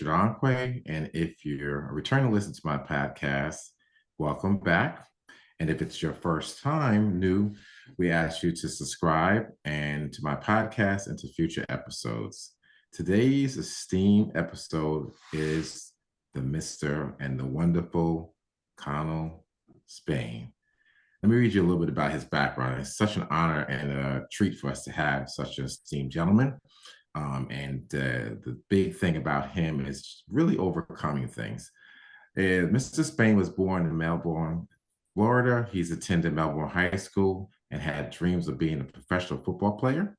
Shadankwe, and if you're a returning listener to my podcast, welcome back. And if it's your first time new, we ask you to subscribe and to my podcast and to future episodes. Today's esteemed episode is the Mr. and the wonderful Connell Spain. Let me read you a little bit about his background. It's such an honor and a treat for us to have such an esteemed gentleman. The big thing about him is really overcoming things. Mr. Spain was born in Melbourne, Florida. He's attended Melbourne High School and had dreams of being a professional football player.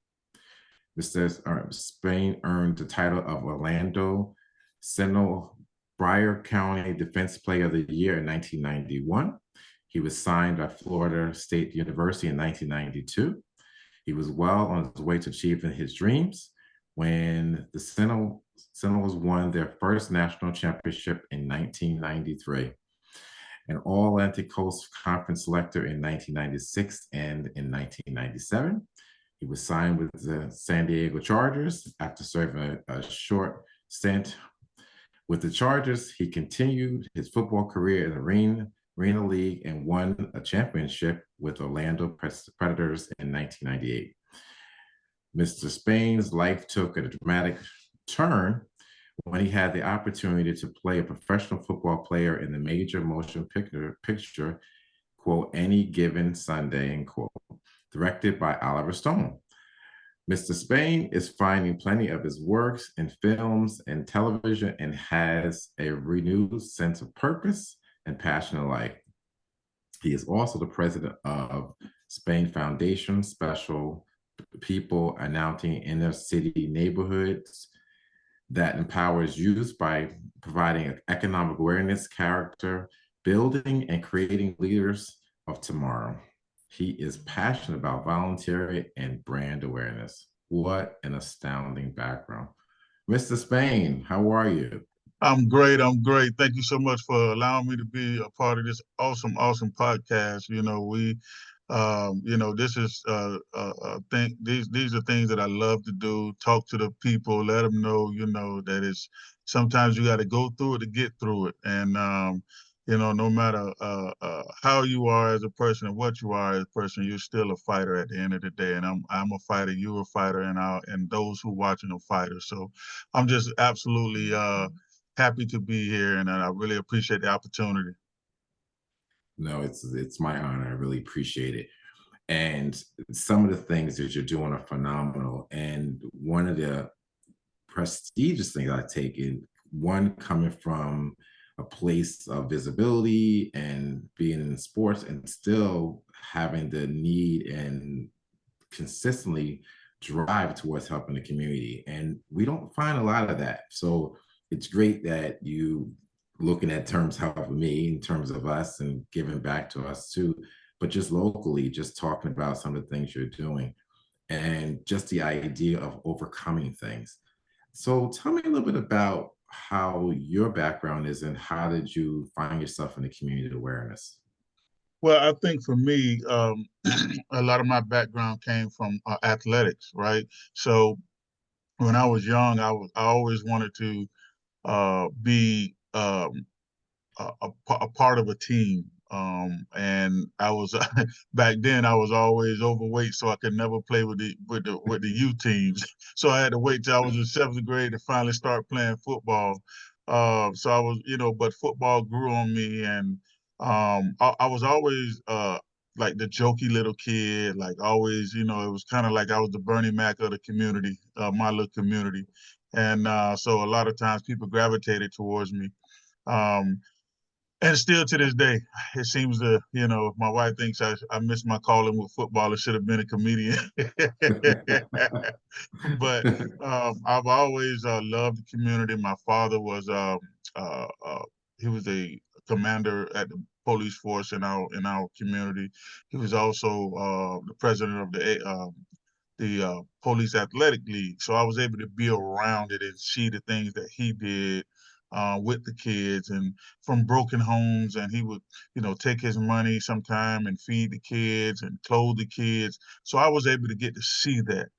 Mr. Spain earned the title of Orlando Sentinel Broward County Defense Player of the Year in 1991. He was signed by Florida State University in 1992. He was well on his way to achieving his dreams when the Seminoles won their first national championship in 1993, an All-Atlantic Coast Conference selector in 1996 and in 1997. He was signed with the San Diego Chargers after serving a short stint with the Chargers. He continued his football career in the Arena League and won a championship with Orlando Predators in 1998. Mr. Spain's life took a dramatic turn when he had the opportunity to play a professional football player in the major motion picture, quote, Any Given Sunday, end quote, directed by Oliver Stone. Mr. Spain is finding plenty of his works in films and television and has a renewed sense of purpose and passion in life. He is also the president of Spain Foundation, special people announcing inner city neighborhoods that empowers youth by providing economic awareness, character building, and creating leaders of tomorrow. He is passionate about volunteering and brand awareness. What an astounding background. Mr. Spain, how are you? I'm great. I'm great. Thank you so much for allowing me to be a part of this awesome podcast. This is thing. These are things that I love to do. Talk to the people, let them know, that it's sometimes you got to go through it to get through it. And no matter how you are as a person and what you are as a person, you're still a fighter at the end of the day. And I'm a fighter. You're a fighter, and those who watching are fighters. So I'm just absolutely happy to be here, and I really appreciate the opportunity. No, it's my honor. I really appreciate it. And some of the things that you're doing are phenomenal. And one of the prestigious things I take in, one coming from a place of visibility and being in sports and still having the need and consistently drive towards helping the community. And we don't find a lot of that. So it's great that you looking at terms helping me in terms of us and giving back to us too, but just locally, just talking about some of the things you're doing and just the idea of overcoming things. So tell me a little bit about how your background is and how did you find yourself in the community awareness? Well, I think for me, a lot of my background came from athletics, right? So when I was young, I always wanted to be a part of a team. And I was back then I was always overweight, so I could never play with the youth teams. So I had to wait till I was in seventh grade to finally start playing football. So I was, but football grew on me, and I was always like the jokey little kid, like always, it was kind of like I was the Bernie Mac of the community, my little community, and so a lot of times people gravitated towards me. Um, and still to this day, it seems my wife thinks I missed my calling with football. I should have been a comedian. But I've always loved the community. My father was uh, uh, he was a commander at the police force in our community. He was also the president of the police athletic league. So I was able to be around it and see the things that he did with the kids and from broken homes. And he would, take his money sometime and feed the kids and clothe the kids. So I was able to get to see that.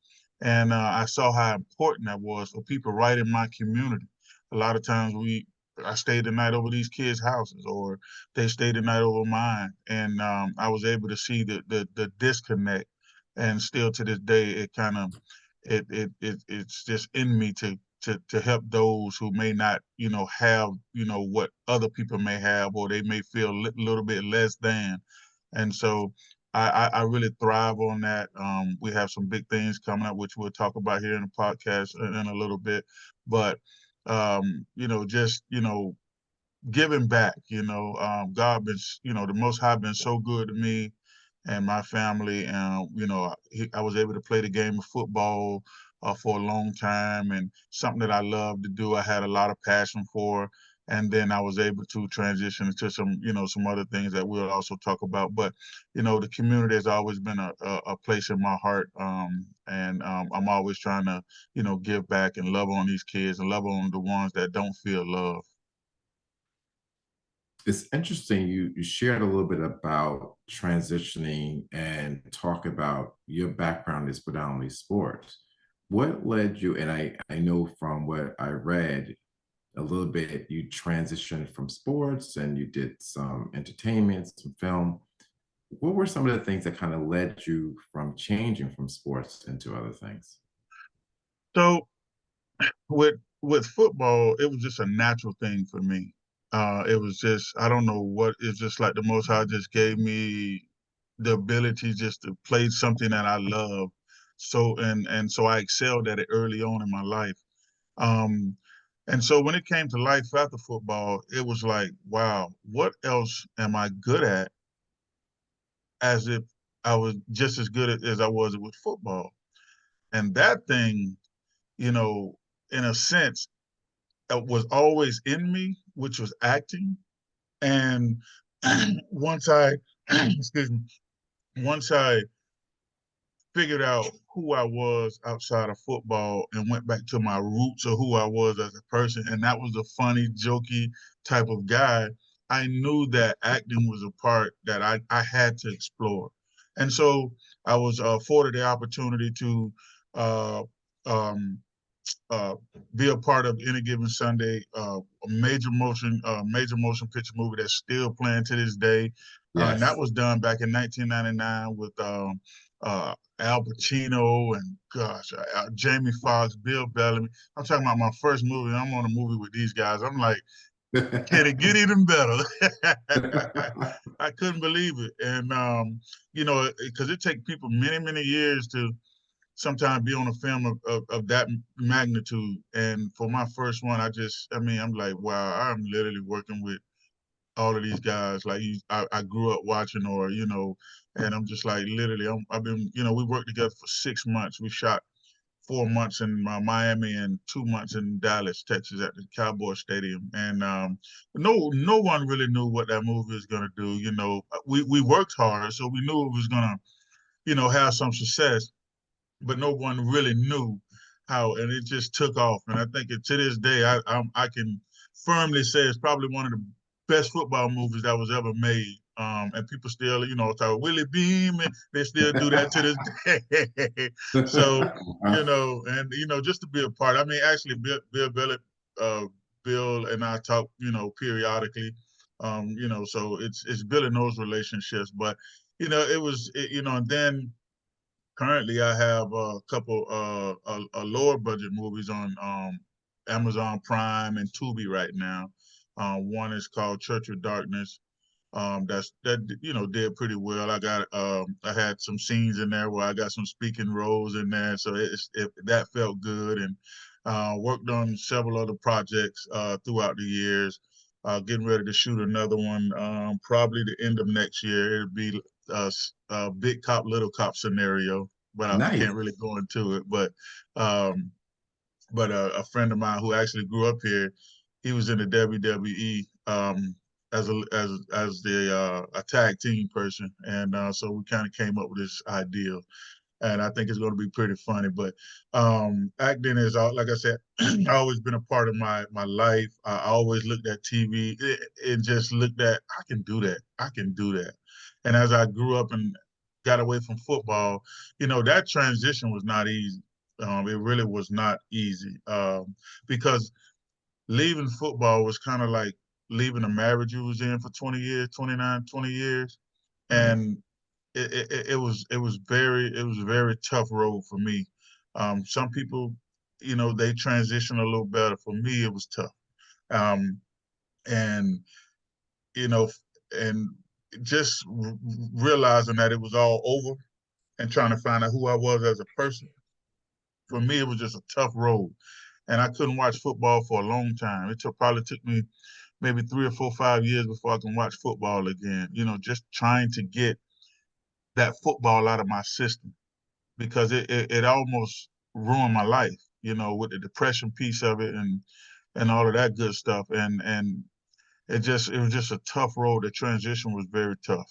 And I saw how important that was for people right in my community. A lot of times I stayed the night over these kids' houses, or they stayed the night over mine, and I was able to see the disconnect. And still to this day, it kind of it's just in me to help those who may not, have, what other people may have, or they may feel a little bit less than. And so I really thrive on that. We have some big things coming up, which we'll talk about here in the podcast in a little bit. But just giving back. God been, the Most High been so good to me and my family. And I was able to play the game of football for a long time, and something that I love to do. I had a lot of passion for, and then I was able to transition into some other things that we'll also talk about. But the community has always been a place in my heart, and I'm always trying to give back and love on these kids and love on the ones that don't feel love. It's interesting you shared a little bit about transitioning and talk about your background is predominantly sports. What led you, and I know from what I read a little bit, you transitioned from sports and you did some entertainment, some film. What were some of the things that kind of led you from changing from sports into other things? So with football, it was just a natural thing for me. It was just, I don't know what, it's just like the Most High just gave me the ability just to play something that I love. So I excelled at it early on in my life. Um, and so when it came to life after football, it was like, wow, what else am I good at? As if I was just as good as I was with football. And that thing, you know, in a sense, was always in me, which was acting. And once I, excuse me, once I figured out who I was outside of football and went back to my roots of who I was as a person, and that was a funny, jokey type of guy, I knew that acting was a part that I had to explore. And so I was afforded the opportunity to uh, um, uh, be a part of Any Given Sunday, a major motion picture movie that's still playing to this day. And that Yes. was done back in 1999 with Al Pacino and gosh, Jamie Foxx, Bill Bellamy. I'm talking about my first movie. I'm on a movie with these guys. I'm like, can it get even better? I couldn't believe it. And, because it takes people many, many years to sometimes be on a film of that magnitude. And for my first one, I'm like, wow, I'm literally working with all of these guys. Like I grew up watching, or, and I'm just like, literally, I've been, we worked together for 6 months. We shot 4 months in Miami and 2 months in Dallas, Texas, at the Cowboy Stadium. And no one really knew what that movie was gonna do. We worked hard, so we knew it was gonna, have some success, but no one really knew how, and it just took off. And I think to this day, I can firmly say it's probably one of the best football movies that was ever made. And people still, talk Willie Beam, and they still do that to this day. So, and just to be a part. I mean, actually, uh, Bill and I talk, periodically. So it's building those relationships. But it was, and then currently I have a couple a lower budget movies on Amazon Prime and Tubi right now. One is called Church of Darkness. That did pretty well. I had some scenes in there where I got some speaking roles in there, so that felt good. And worked on several other projects throughout the years. Getting ready to shoot another one, probably the end of next year. It'll be a big cop, little cop scenario, but I Nice. can't really go into it. Um, but a friend of mine who actually grew up here, he was in the WWE as a tag team person, and so we kind of came up with this idea, and I think it's going to be pretty funny. But acting is, like I said, always been a part of my life. I always looked at TV and just looked at, I can do that. I can do that. And as I grew up and got away from football, that transition was not easy. It really was not easy because leaving football was kind of like leaving a marriage you was in for 20 years, 29, 20 years. Right. And it was a very tough road for me. Some people, they transition a little better. For me, it was tough. Um, and you know, and just realizing that it was all over and trying to find out who I was as a person. For me, it was just a tough road, and I couldn't watch football for a long time. Probably took me maybe 3 or 4, 5 years before I can watch football again. Just trying to get that football out of my system because it almost ruined my life. With the depression piece of it and all of that good stuff, and it was just a tough road. The transition was very tough.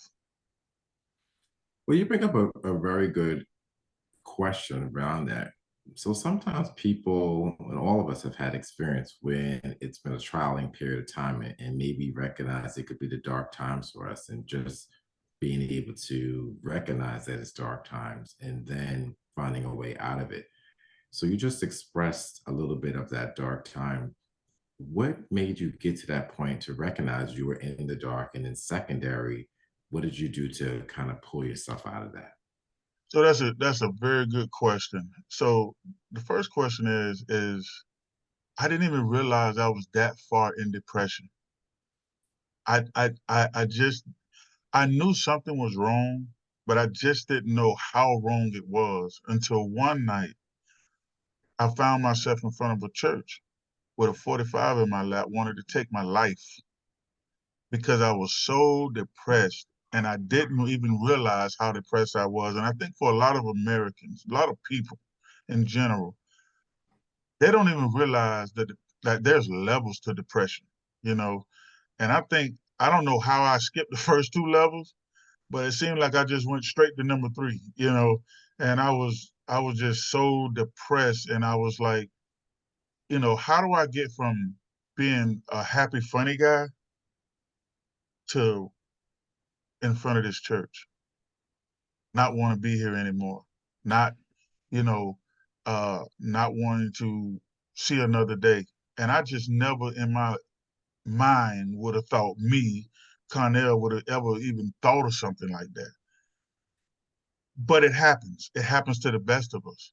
Well, you bring up a very good question around that. So sometimes people, and all of us have had experience when it's been a trialing period of time and maybe recognize it could be the dark times for us, and just being able to recognize that it's dark times and then finding a way out of it. So you just expressed a little bit of that dark time. What made you get to that point to recognize you were in the dark? And then secondary, what did you do to kind of pull yourself out of that? So that's a very good question. So the first question is I didn't even realize I was that far in depression. I knew something was wrong, but I just didn't know how wrong it was until one night I found myself in front of a church with a 45 in my lap, wanted to take my life because I was so depressed and I didn't even realize how depressed I was. And I think for a lot of Americans, a lot of people in general, they don't even realize that there's levels to depression, you know. And I don't know how I skipped the first two levels, but it seemed like I just went straight to number three. And I was just so depressed, and I was like, how do I get from being a happy, funny guy to in front of this church, not want to be here anymore, not, you know, not wanting to see another day. And I just never in my mind would have thought Connell, would have ever even thought of something like that. But it happens. It happens to the best of us.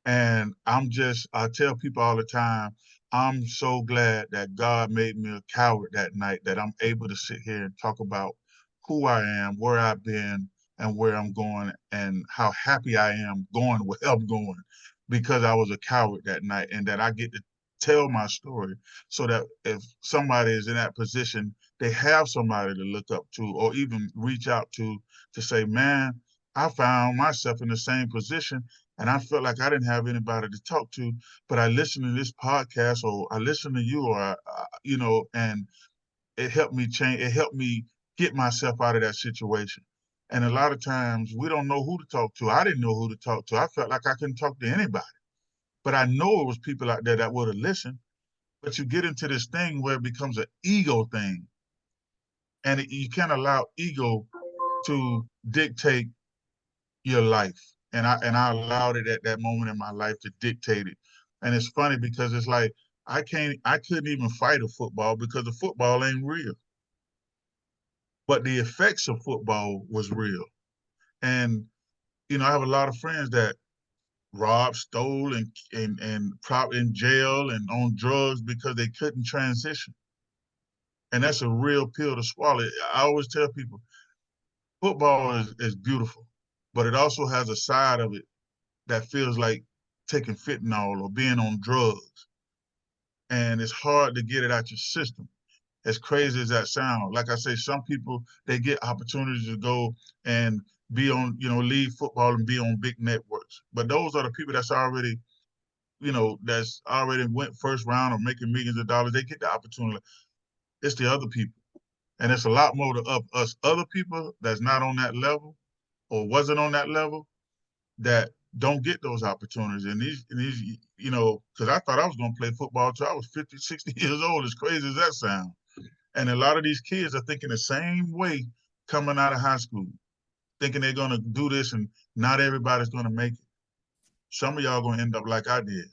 And I tell people all the time, I'm so glad that God made me a coward that night, that I'm able to sit here and talk about who I am, where I've been, and where I'm going, and how happy I am going where I'm going because I was a coward that night, and that I get to tell my story so that if somebody is in that position, they have somebody to look up to or even reach out to say, man, I found myself in the same position and I felt like I didn't have anybody to talk to, but I listened to this podcast or I listened to you and it helped me change. It helped me get myself out of that situation. And a lot of times we don't know who to talk to. I didn't know who to talk to. I felt like I couldn't talk to anybody, but I know it was people out there that would have listened. But you get into this thing where it becomes an ego thing, and you can't allow ego to dictate your life. And I allowed it at that moment in my life to dictate it. And it's funny because it's like I couldn't even fight a football because the football ain't real. But the effects of football was real. And I have a lot of friends that robbed, stole, and probably in jail and on drugs because they couldn't transition. And that's a real pill to swallow. I always tell people football is beautiful, but it also has a side of it that feels like taking fentanyl or being on drugs. And it's hard to get it out your system. As crazy as that sounds, like I say, some people they get opportunities to go and be on, leave football and be on big networks. But those are the people that's already went first round or making millions of dollars. They get the opportunity. It's the other people. And it's a lot more of us other people that's not on that level or wasn't on that level that don't get those opportunities. And these, because I thought I was going to play football till I was 50, 60 years old, as crazy as that sounds. And a lot of these kids are thinking the same way coming out of high school, thinking they're going to do this and not everybody's going to make it. Some of y'all going to end up like I did.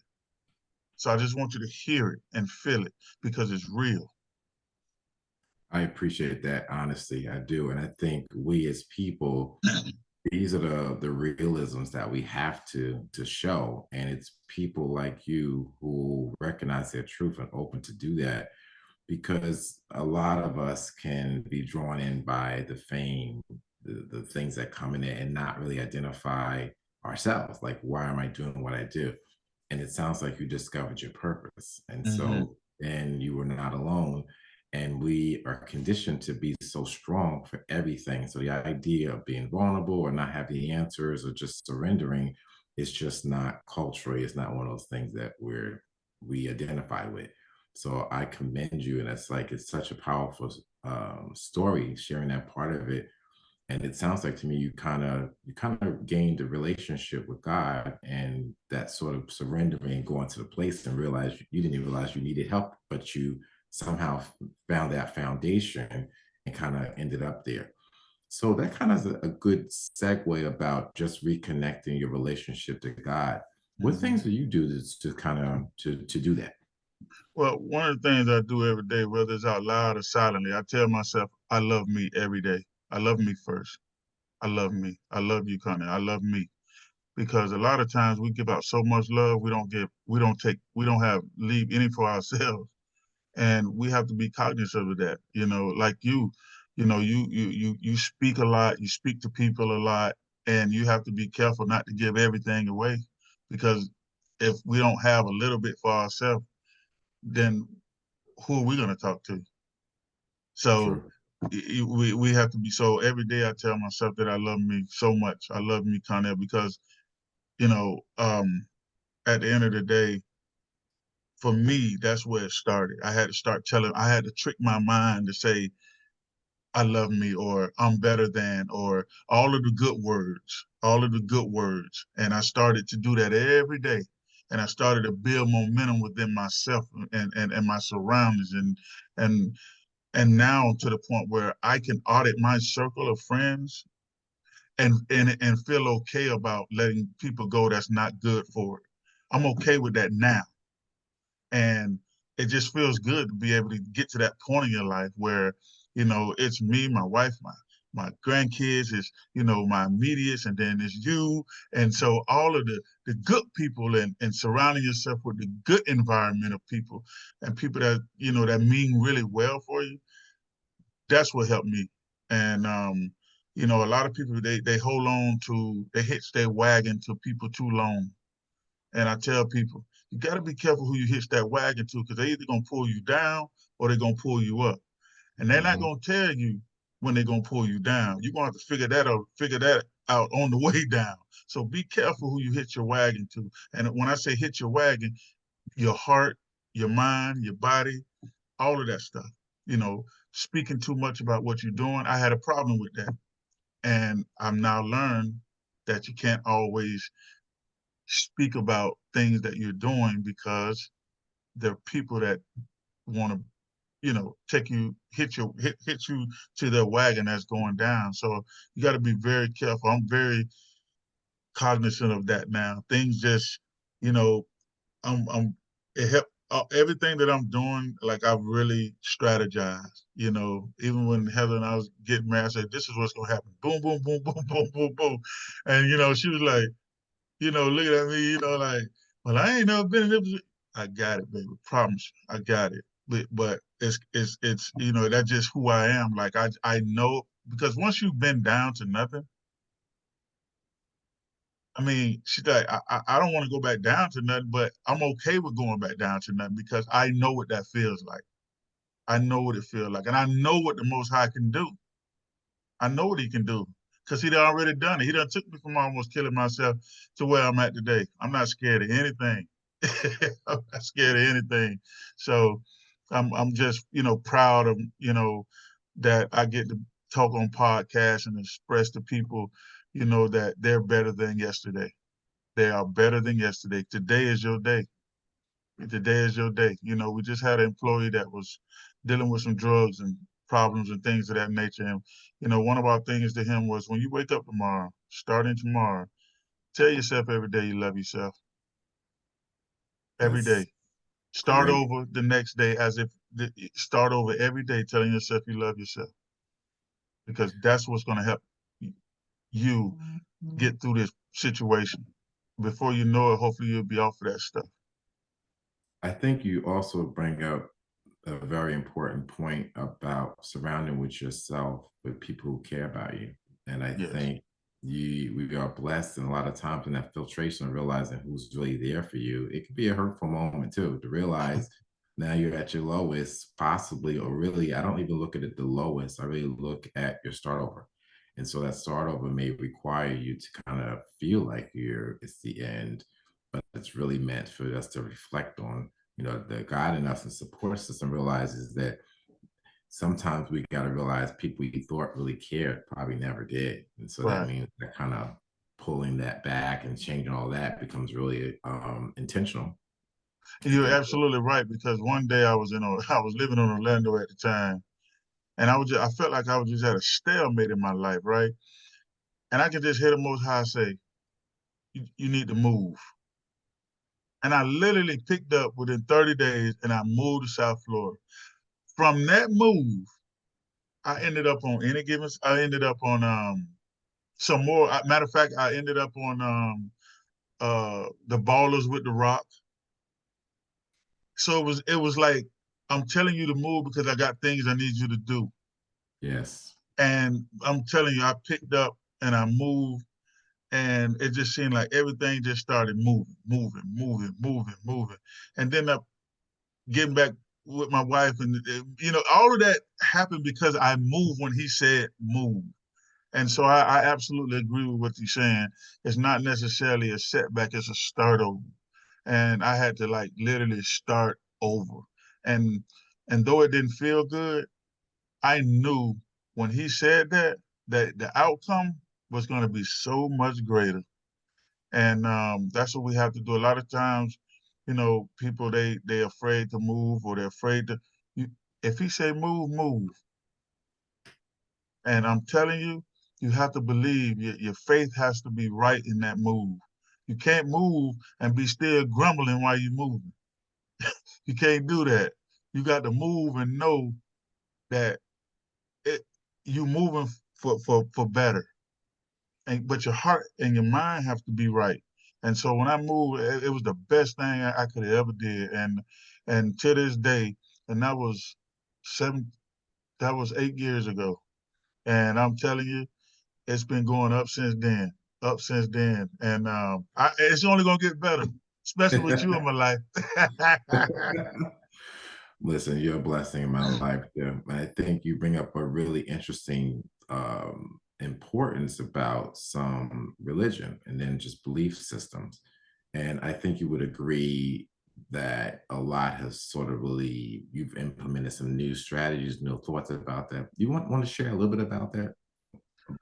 So I just want you to hear it and feel it because it's real. I appreciate that honesty. I do. And I think we as people, these are the realisms that we have to show. And it's people like you who recognize their truth and open to do that, because a lot of us can be drawn in by the fame, the things that come in it, and not really identify ourselves. Like, why am I doing what I do? And it sounds like you discovered your purpose. And Hmm. so then you were not alone. And we are conditioned to be so strong for everything. So the idea of being vulnerable or not having the answers or just surrendering is just not culturally, it's not one of those things that we identify with. So I commend you, and it's like it's such a powerful story, sharing that part of it. And it sounds like to me you kind of gained a relationship with God, and that sort of surrendering and going to the place and realize you didn't even realize you needed help, but you somehow found that foundation and kind of ended up there. So that kind of is a good segue about just reconnecting your relationship to God. What Hmm. things do you do to kind of to do that? Well, one of the things I do every day, whether it's out loud or silently, I tell myself I love me every day. I love me first. I love me. I love you, Connie. I love me. Because a lot of times we give out so much love, we don't have leave any for ourselves. And we have to be cognizant of that. Like you speak a lot, you speak to people a lot, and you have to be careful not to give everything away. Because if we don't have a little bit for ourselves, then who are we going to talk to? So True. we have to be, so every day I tell myself that I love me so much. I love me, Connell, because you know, at the end of the day, for me, that's where it started. I had to trick my mind to say, I love me, or I'm better than, or all of the good words. And I started to do that every day. And I started to build momentum within myself and my surroundings. And, and now to the point where I can audit my circle of friends and feel okay about letting people go that's not good for it. I'm okay with that now. And it just feels good to be able to get to that point in your life where, it's me, my wife, my grandkids, is, my immediates, and then it's you. And so all of the good people and surrounding yourself with the good environment of people and people that, that mean really well for you, that's what helped me. And a lot of people they hold on to they hitch their wagon to people too long. And I tell people, you got to be careful who you hitch that wagon to, because they're either gonna pull you down or they're gonna pull you up. And they're not Mhm. gonna tell you when they're gonna pull you down. You're gonna have to figure that out on the way down. So be careful who you hit your wagon to. And when I say hit your wagon, your heart, your mind, your body, all of that stuff. You know, Speaking too much about what you're doing, I had a problem with that. And I've now learned that you can't always speak about things that you're doing because there are people that want to, take you, hit you to their wagon that's going down. So you got to be very careful. I'm very cognizant of that now. Things just, you know, I'm it help everything that I'm doing. Like I've really strategized. Even when Heather and I was getting married, I said, "This is what's gonna happen." Boom, boom, boom, boom, boom, boom, boom, and she was like, looking at me, like, "Well, I ain't never been in this." I got it, baby. Promise, I got it. But it's that's just who I am. Like I know, because once you've been down to nothing, I mean, she's like, I don't want to go back down to nothing, but I'm okay with going back down to nothing because I know what that feels like. I know what it feels like, and I know what the Most High can do. I know what He can do because He done already done it. He done took me from almost killing myself to where I'm at today. I'm not scared of anything. I'm not scared of anything. So I'm just proud of that I get to talk on podcasts and express to people that they're better than yesterday. They are better than yesterday. Today is your day. Today is your day. We just had an employee that was dealing with some drugs and problems and things of that nature. And, one of our things to him was, when you wake up tomorrow, starting tomorrow, tell yourself every day you love yourself. Every That's day. Start Great. over the next day as if start over every day telling yourself you love yourself, because that's what's going to help you get through this situation. Before you know it, hopefully you'll be off of that stuff. I think you also bring up a very important point about surrounding with yourself with people who care about you. And I Yes, think we are blessed, and a lot of times in that filtration of realizing who's really there for you, it could be a hurtful moment too, to realize now you're at your lowest, possibly, or really, I don't even look at it the lowest. I really look at your start over. And so that start over may require you to kind of feel like it's the end, but it's really meant for us to reflect on, the God in us and support system realizes that sometimes we got to realize people we thought really cared probably never did. And so that right. means that kind of pulling that back and changing all that becomes really intentional. I You're think. absolutely right, because one day I was I was living in Orlando at the time, and I felt like I was just at a stalemate in my life, right? And I could just hear the Most High say, you need to move. And I literally picked up within 30 days and I moved to South Florida. From that move, I ended up on some more. Matter of fact, I ended up on the Ballers with the Rock. So it was like, I'm telling you to move because I got things I need you to do. Yes. And I'm telling you, I picked up and I moved, and it just seemed like everything just started moving, moving, moving, moving, moving. And then I getting back with my wife, and all of that happened because I moved when he said move. And so I absolutely agree with what you're saying. It's not necessarily a setback, it's a start over. And I had to like literally start over. And and though it didn't feel good, I knew when he said that the outcome was going to be so much greater. And that's what we have to do. A lot of times, people they afraid to move, or they're afraid to. You, if he say move, move. And I'm telling you, you have to believe. Your faith has to be right in that move. You can't move and be still grumbling while you're moving. You can't do that. You got to move and know that it you moving for better. But your heart and your mind have to be right. And so when I moved, it was the best thing I could have ever did. And to this day, and seven, that was 8 years ago. And I'm telling you, it's been going up since then. And it's only gonna get better, especially with you in my life. Listen, you're a blessing in my life, too. And I think you bring up a really interesting importance about some religion and then just belief systems. And I think you would agree that a lot has sort of really, you've implemented some new strategies, new thoughts about that. Do you want to share a little bit about that?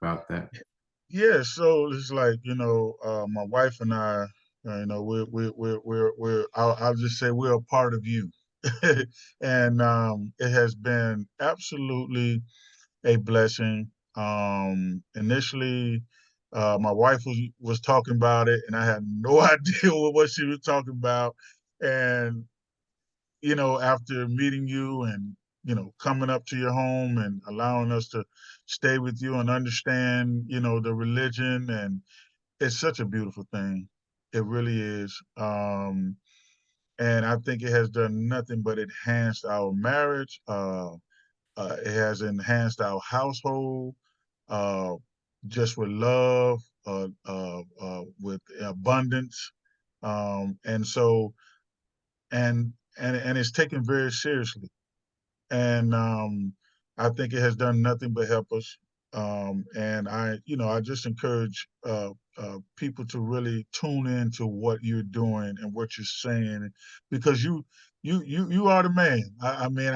About that? Yeah, so it's like, my wife and I, I'll just say we're a part of you. And it has been absolutely a blessing. Initially, my wife was talking about it, and I had no idea what she was talking about. And after meeting you and coming up to your home and allowing us to stay with you and understand the religion, and it's such a beautiful thing. It really is. And I think it has done nothing but enhanced our marriage. It has enhanced our household, uh, just with love, with abundance, and so and it's taken very seriously. And I think it has done nothing but help us. And I just encourage people to really tune in to what you're doing and what you're saying, because you are the man. I mean,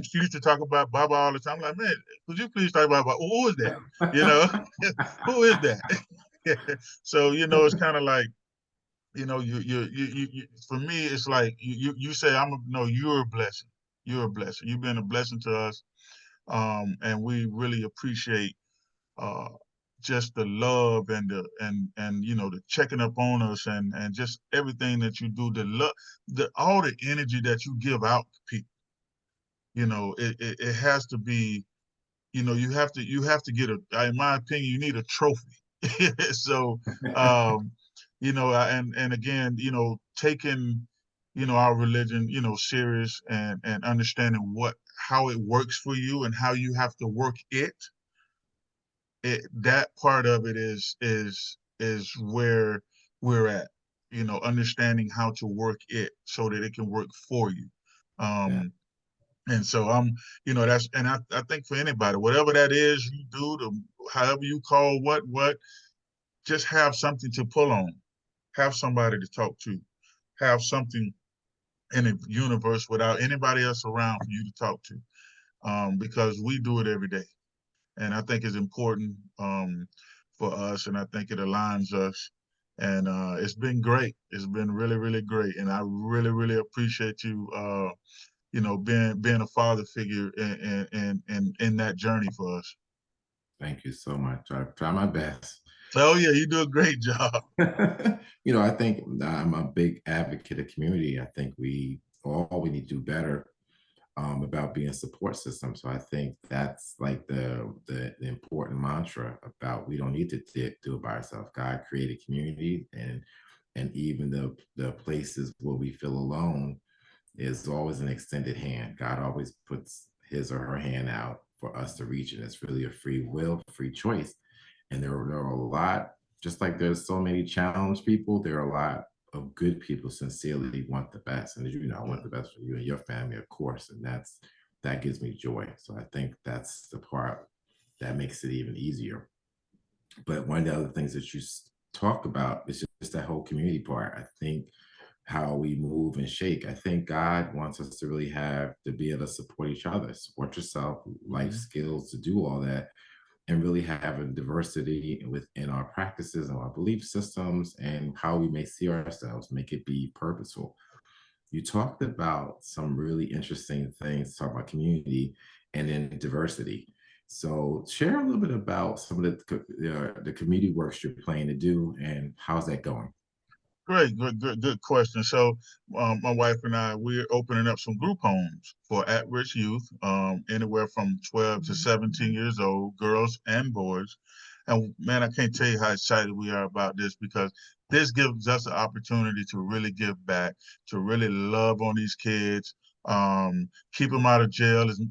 she used to talk about Baba all the time. I'm like, man, could you please talk about Baba? Who is that? You know, who is that? So it's kind of like for me, it's like you say no, you're a blessing. You're a blessing. You've been a blessing to us, and we really appreciate uh, just the love and the checking up on us and just everything that you do, the love, all the energy that you give out to people. It has to be, you have to get in my opinion, you need a trophy. So, um, and again, taking, our religion, serious and understanding how it works for you and how you have to work that part of it is where we're at, understanding how to work it so that it can work for you. Yeah. Um, and so I think for anybody, whatever that is you do, however you call what, just have something to pull on, have somebody to talk to, have something in the universe without anybody else around for you to talk to, because we do it every day. And I think it's important, for us, and I think it aligns us. And it's been great. It's been really, really great, and I really, really appreciate you, being a father figure in that journey for us. Thank you so much. I try my best. Oh yeah, you do a great job. I think I'm a big advocate of community. I think we need to do better about being a support system. So I think that's like the important mantra about we don't need to do it by ourselves. God created community, and even the places where we feel alone is always an extended hand. God always puts his or her hand out for us to reach, and it's really a free will, free choice. And there are a lot, just like there's so many challenged people, there are a lot of good people sincerely want the best. And as you know, I want Yeah, the best for you and your family, of course. And that gives me joy. So I think that's the part that makes it even easier. But one of the other things that you talk about is just that whole community part. I think how we move and shake. I think God wants us to really have to be able to support each other, support yourself, life hmm skills to do all that, and really have a diversity within our practices and our belief systems and how we may see ourselves, make it be purposeful. You talked about some really interesting things, talk about community and then diversity. So share a little bit about some of the community works you're planning to do and how's that going? Great, good question. So, my wife and I, we're opening up some group homes for at-risk youth, anywhere from 12 to 17 years old, girls and boys. And man, I can't tell you how excited we are about this, because this gives us an opportunity to really give back, to really love on these kids, keep them out of jail as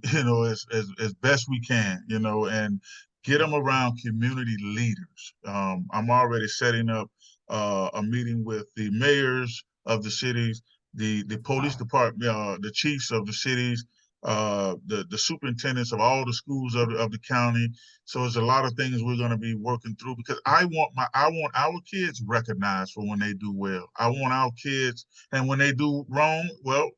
as best we can, and get them around community leaders. I'm already setting up a meeting with the mayors of the cities, the police Wow. department, the chiefs of the cities, the superintendents of all the schools of the county. So there's a lot of things we're going to be working through, because I want our kids recognized for when they do well. I want our kids, and when they do wrong, well,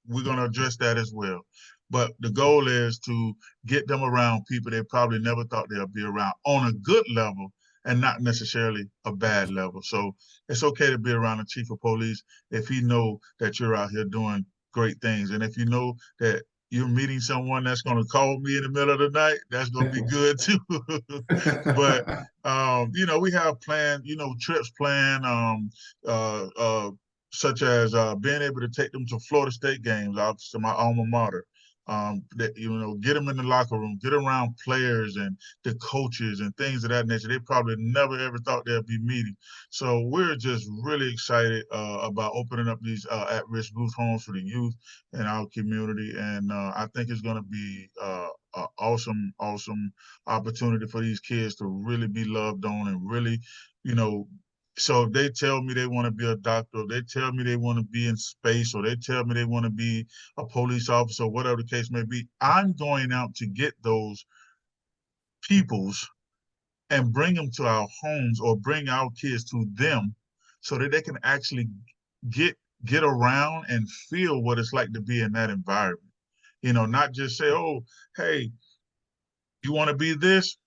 we're going to address that as well. But the goal is to get them around people they probably never thought they'd be around on a good level, and not necessarily a bad level. So it's okay to be around a chief of police if he know that you're out here doing great things. And if you know that you're meeting someone that's going to call me in the middle of the night, that's going to be good too. But we have planned, trips planned, such as being able to take them to Florida State games, out to my alma mater. Get them in the locker room, get around players and the coaches and things of that nature. They probably never ever thought they'd be meeting. So we're just really excited about opening up these at-risk youth homes for the youth in our community, and I think it's going to be an awesome, awesome opportunity for these kids to really be loved on and really, you know, so if they tell me they want to be a doctor, or they tell me they want to be in space, or they tell me they want to be a police officer, whatever the case may be, I'm going out to get those peoples and bring them to our homes, or bring our kids to them, so that they can actually get get around and feel what it's like to be in that environment. Not just say, "Oh, hey, you want to be this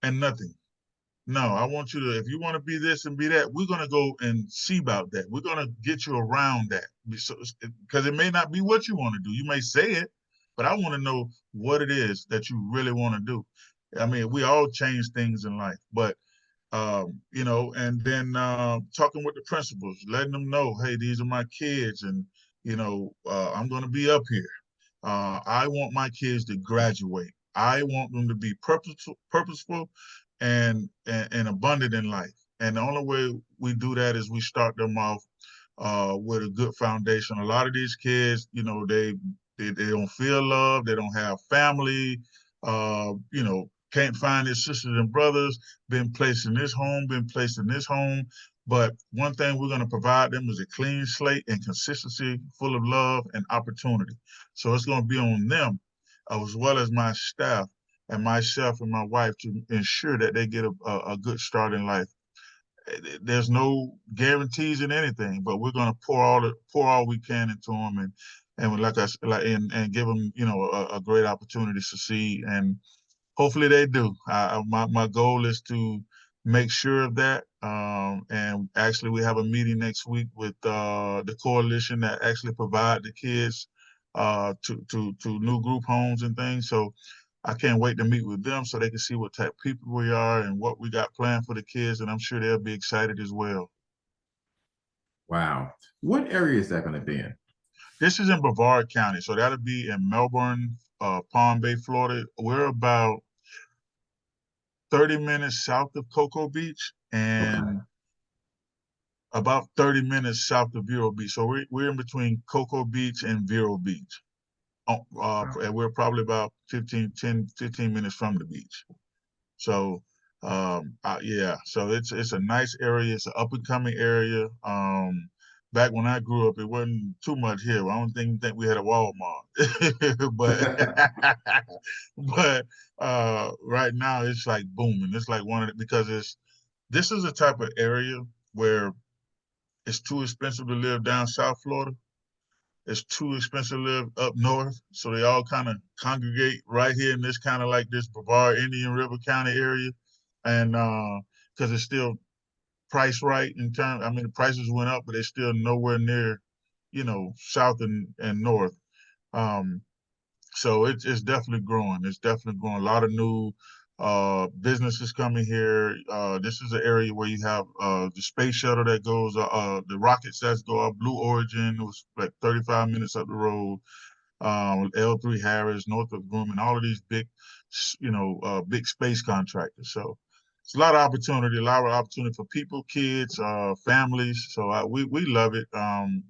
and nothing." No, I want you to, if you want to be this and be that, we're going to go and see about that. We're going to get you around that, because it may not be what you want to do. You may say it, but I want to know what it is that you really want to do. I mean, we all change things in life, but and then talking with the principals, letting them know, hey, these are my kids, and I'm going to be up here. I want my kids to graduate. I want them to be purposeful, and abundant in life. And the only way we do that is we start them off with a good foundation. A lot of these kids, they don't feel love. They don't have family. Can't find their sisters and brothers. Been placed in this home. Been placed in this home. But one thing we're going to provide them is a clean slate and consistency, full of love and opportunity. So it's going to be on them, as well as my staff and myself and my wife, to ensure that they get a good start in life. There's no guarantees in anything, but we're going to pour all we can into them, and like I like and give them a great opportunity to succeed, and hopefully they do. My goal is to make sure of that. And actually, we have a meeting next week with the coalition that actually provide the kids to new group homes and things. So I can't wait to meet with them so they can see what type of people we are and what we got planned for the kids. And I'm sure they'll be excited as well. Wow. What area is that going to be in? This is in Brevard County, so that'll be in Melbourne, Palm Bay, Florida. We're about 30 minutes south of Cocoa Beach Okay. and about 30 minutes south of Vero Beach. So we're in between Cocoa Beach and Vero Beach. Wow. And we're probably about 15 minutes from the beach. So yeah, so it's a nice area. It's an up and coming area. Back when I grew up, it wasn't too much here. I don't think we had a Walmart, but but right now it's like booming. It's like one of the, because this is a type of area where it's too expensive to live down South Florida. It's too expensive to live up north. So they all kind of congregate right here in this kind of like this Brevard Indian River County area. And because it's still priced right in terms, I mean, the prices went up, but they're still nowhere near, south and north. Um, so it's definitely growing. It's definitely growing. A lot of new businesses coming here. This is an area where you have the space shuttle that goes, the rockets that go up. Blue Origin, it was like 35 minutes up the road. L3 Harris, Northrop Grumman, all of these big space contractors. So it's a lot of opportunity for people, kids, families. So we love it, and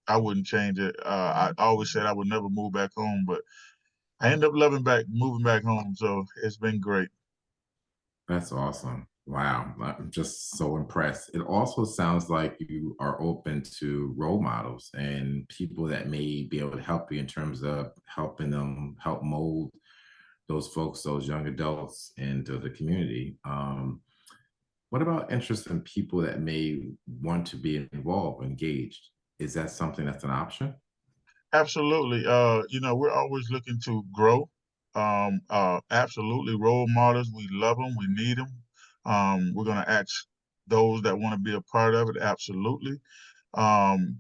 I wouldn't change it. I always said I would never move back home, but I end up moving back home. So it's been great. That's awesome. Wow. I'm just so impressed. It also sounds like you are open to role models and people that may be able to help you in terms of helping them help mold those folks, those young adults into the community. What about interest in people that may want to be involved, engaged? Is that something that's an option? Absolutely. We're always looking to grow. Absolutely, role models. We love them. We need them. We're going to ask those that want to be a part of it. Absolutely.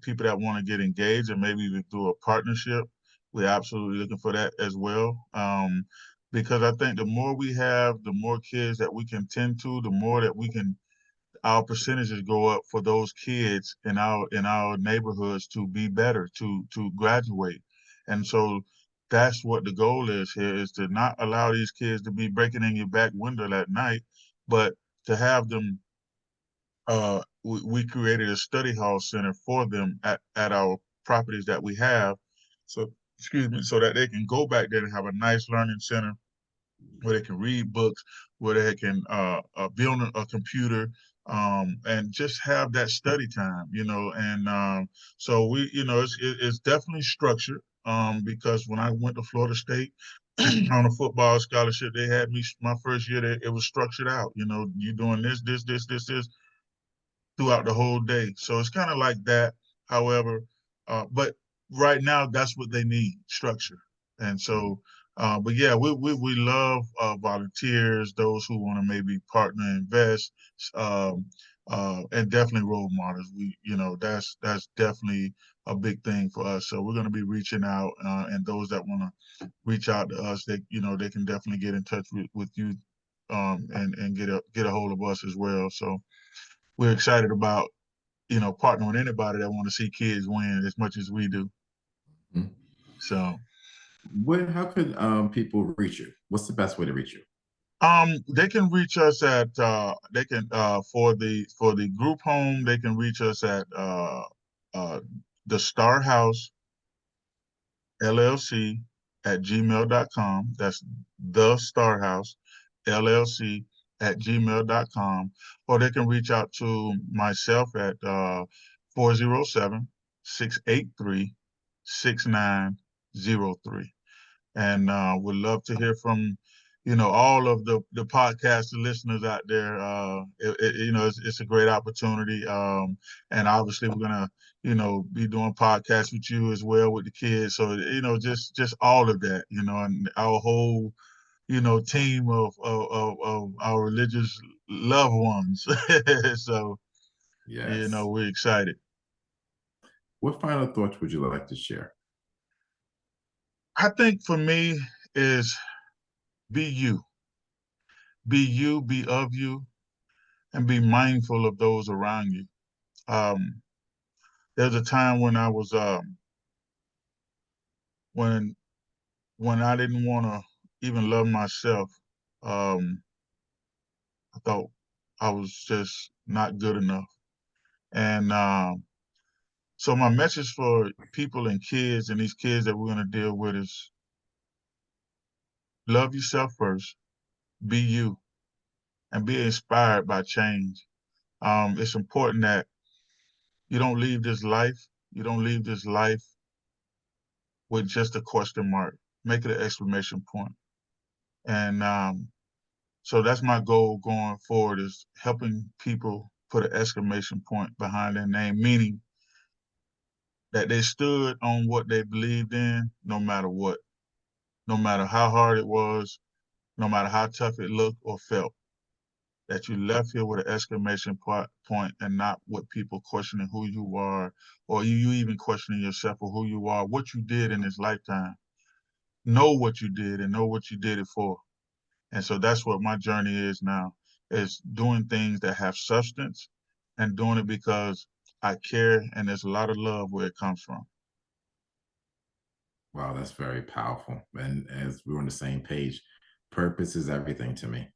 People that want to get engaged and maybe even do a partnership. We're absolutely looking for that as well. Because I think the more we have, the more kids that we can tend to, the more that we can our percentages go up for those kids in our neighborhoods to be better, to graduate. And so that's what the goal is here, is to not allow these kids to be breaking in your back window at night, but to have them we created a study hall center for them at our properties that we have. So excuse me, so that they can go back there and have a nice learning center where they can read books, where they can be on a computer, and just have that study time, And so it's definitely structured, because when I went to Florida State on a football scholarship, they had me my first year. It was structured out. You doing this throughout the whole day. So it's kind of like that. However, but right now that's what they need, structure. And so, but yeah, we love volunteers, those who want to maybe partner, invest, um, and definitely role models. That's definitely a big thing for us. So we're going to be reaching out, and those that want to reach out to us, they can definitely get in touch with you, and get a hold of us as well. So we're excited about partnering with anybody that want to see kids win as much as we do. Mhm. So How could people reach you? What's the best way to reach you? they can reach us at they can for the group home, they can reach us at uh the Star House LLC at gmail.com. That's the Star House LLC at gmail.com. Or they can reach out to myself at 407 and would love to hear from all of the podcast listeners out there. It's a great opportunity, and obviously we're gonna be doing podcasts with you as well with the kids. So just all of that, and our whole team of our religious loved ones. So Yes. we're excited. What final thoughts would you like to share? I think for me is be you, be of you, and be mindful of those around you. Um, there's a time when I was when I didn't want to even love myself. Um, I thought I was just not good enough. And so my message for people and kids and these kids that we're going to deal with is love yourself first, be you, and be inspired by change. It's important that you don't leave this life. You don't leave this life with just a question mark. Make it an exclamation point. And so that's my goal going forward is helping people put an exclamation point behind their name, meaning that they stood on what they believed in no matter what, no matter how hard it was, no matter how tough it looked or felt, that you left here with an exclamation point and not with people questioning who you are or you even questioning yourself or who you are, what you did in this lifetime. Know what you did and know what you did it for. And so that's what my journey is now, is doing things that have substance and doing it because I care and there's a lot of love where it comes from. Wow, that's very powerful. And as we're on the same page, purpose is everything to me.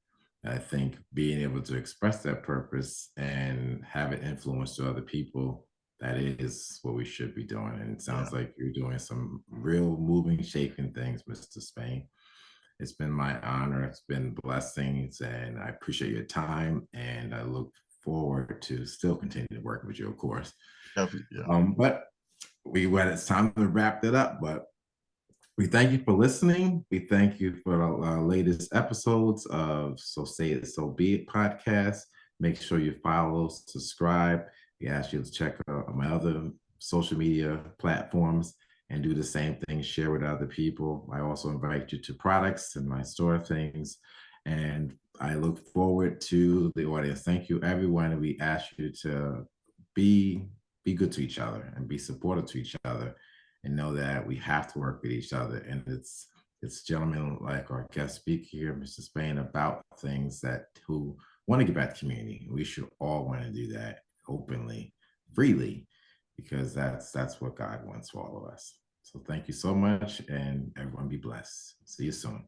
I think being able to express that purpose and have it influence to other people, that is what we should be doing. And it Yeah, sounds like you're doing some real moving, shaking things, Mr. Spain. It's been my honor. It's been blessings, and I appreciate your time. And I look forward to still continue to work with you, of course. definitely. Yeah, But when it's time to wrap it up. But we thank you for listening. We thank you for our latest episodes of So Say It, So Be It podcast. Make sure you follow, subscribe. We ask you to check out my other social media platforms and do the same thing, share with other people. I also invite you to products and my store things. And I look forward to the audience. Thank you, everyone. And we ask you to be be good to each other and be supportive to each other and know that we have to work with each other. And it's gentlemen like our guest speaker here, Mr. Spain, about things that who want to get back to community. We should all want to do that openly, freely, because that's what God wants for all of us. So thank you so much, and everyone be blessed. See you soon.